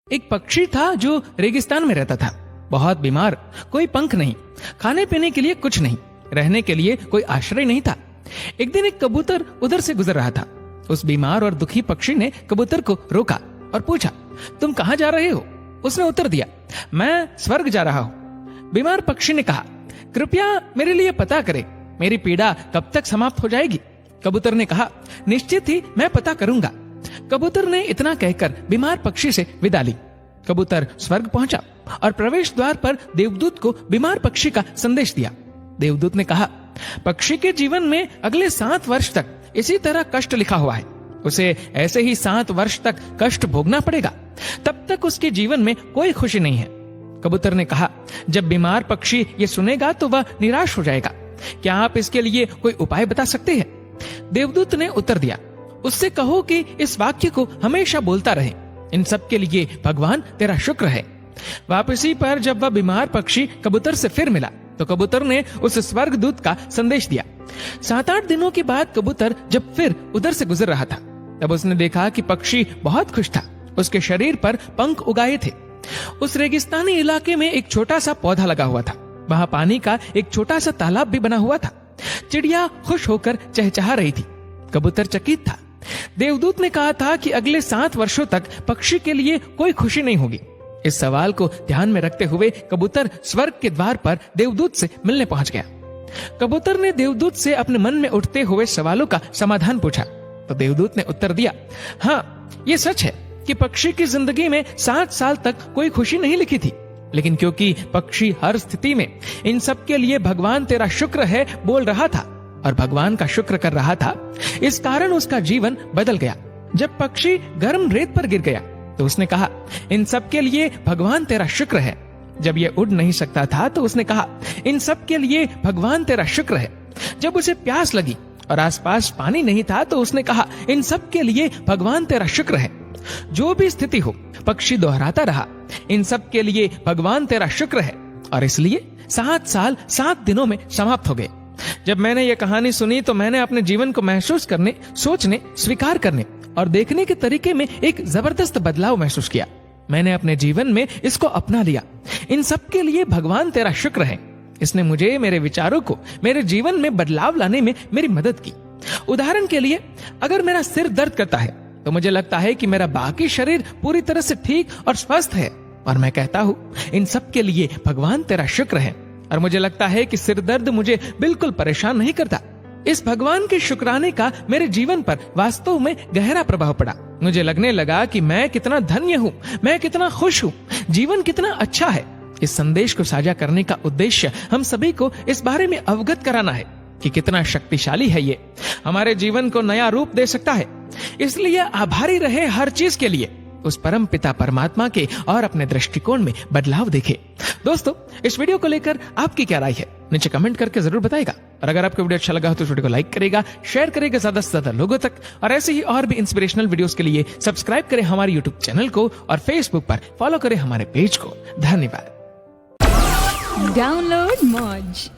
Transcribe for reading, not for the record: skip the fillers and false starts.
एक पक्षी था जो रेगिस्तान में रहता था, बहुत बीमार, कोई पंख नहीं, खाने पीने के लिए कुछ नहीं, रहने के लिए कोई आश्रय नहीं था। एक दिन एक कबूतर उधर से गुजर रहा था। उस बीमार और दुखी पक्षी ने कबूतर को रोका और पूछा, तुम कहाँ जा रहे हो? उसने उत्तर दिया, मैं स्वर्ग जा रहा हूँ। बीमार पक्षी ने कहा, कृपया मेरे लिए पता करें, मेरी पीड़ा कब तक समाप्त हो जाएगी? कबूतर ने कहा, निश्चित ही मैं पता करूंगा। कबूतर ने इतना कहकर बीमार पक्षी से विदा ली। कबूतर स्वर्ग पहुंचा और प्रवेश द्वार पर देवदूत को बीमार पक्षी का संदेश दिया। देवदूत ने कहा, पक्षी के जीवन में अगले 7 वर्ष तक इसी तरह कष्ट लिखा हुआ है, उसे ऐसे ही 7 वर्ष तक कष्ट भोगना पड़ेगा, तब तक उसके जीवन में कोई खुशी नहीं है। कबूतर ने कहा, जब बीमार पक्षी ये सुनेगा तो वह निराश हो जाएगा, क्या आप इसके लिए कोई उपाय बता सकते हैं? देवदूत ने उत्तर दिया, उससे कहो कि इस वाक्य को हमेशा बोलता रहे, इन सब के लिए भगवान तेरा शुक्र है। वापसी पर जब वह बीमार पक्षी कबूतर से फिर मिला तो कबूतर ने उस स्वर्गदूत का संदेश दिया। 7-8 दिनों के बाद कबूतर जब फिर उधर से गुजर रहा था, तब उसने देखा कि पक्षी बहुत खुश था, उसके शरीर पर पंख उगाए थे। उस रेगिस्तानी इलाके में एक छोटा सा पौधा लगा हुआ था, वहां पानी का एक छोटा सा तालाब भी बना हुआ था। चिड़िया खुश होकर चहचहा रही थी, कबूतर चकित था। देवदूत ने कहा था कि अगले 7 वर्षों तक पक्षी के लिए कोई खुशी नहीं होगी। इस सवाल को ध्यान में रखते हुए कबूतर स्वर्ग के द्वार पर देवदूत से मिलने पहुंच गया। कबूतर ने देवदूत से अपने मन में उठते हुए सवालों का समाधान पूछा तो देवदूत ने उत्तर दिया, हाँ, ये सच है कि पक्षी की जिंदगी में 7 साल तक कोई खुशी नहीं लिखी थी, लेकिन क्योंकि पक्षी हर स्थिति में इन सब के लिए भगवान तेरा शुक्र है बोल रहा था और भगवान का शुक्र कर रहा था, इस कारण उसका जीवन बदल गया। जब पक्षी गर्म रेत पर गिर गया तो उसने कहा, इन सब के लिए भगवान तेरा शुक्र है। जब ये उड़ नहीं सकता था तो उसने कहा, इन सब के लिए भगवान तेरा शुक्र है। जब उसे प्यास लगी और आसपास पानी नहीं था तो उसने कहा, इन सब के लिए भगवान तेरा शुक्र है। जो भी स्थिति हो, पक्षी दोहराता रहा, इन सब के लिए भगवान तेरा शुक्र है, और इसलिए 7 साल 7 दिनों में समाप्त हो गए। जब मैंने ये कहानी सुनी तो मैंने अपने जीवन को महसूस करने, सोचने, स्वीकार करने और देखने के तरीके में एक जबरदस्त बदलाव महसूस किया। मैंने अपने जीवन में इसको अपना लिया। इन सब के लिए भगवान तेरा शुक्र है। इसने मुझे, मेरे विचारों को, मेरे जीवन में बदलाव लाने में मेरी मदद की। उदाहरण के लिए, अगर मेरा सिर दर्द करता है तो मुझे लगता है कि मेरा बाकी शरीर पूरी तरह से ठीक और स्वस्थ है, और मैं कहता हूँ, इन सब के लिए भगवान तेरा शुक्र है। और मुझे लगता है कि सिर दर्द मुझे बिल्कुल परेशान नहीं करता। इस भगवान के शुक्राने का मेरे जीवन पर वास्तव में गहरा प्रभाव पड़ा। मुझे लगने लगा कि मैं कितना धन्य हूँ, मैं कितना खुश हूँ, जीवन कितना अच्छा है। इस संदेश को साझा करने का उद्देश्य हम सभी को इस बारे में अवगत कराना है कि कितना शक्तिशाली है ये, हमारे जीवन को नया रूप दे सकता है। इसलिए आभारी रहे हर चीज के लिए, उस परम पिता परमात्मा के, और अपने दृष्टिकोण में बदलाव देखे। दोस्तों, इस वीडियो को लेकर आपकी क्या राय है, नीचे कमेंट करके जरूर बताएगा। और अगर आपको वीडियो अच्छा लगा हो तो वीडियो को लाइक करेगा, शेयर करेगा ज्यादा से ज्यादा लोगों तक, और ऐसे ही और भी इंस्पिरेशनल वीडियोस के लिए सब्सक्राइब करें हमारे यूट्यूब चैनल को और फेसबुक पर फॉलो करें हमारे पेज को। धन्यवाद। डाउनलोड मौज।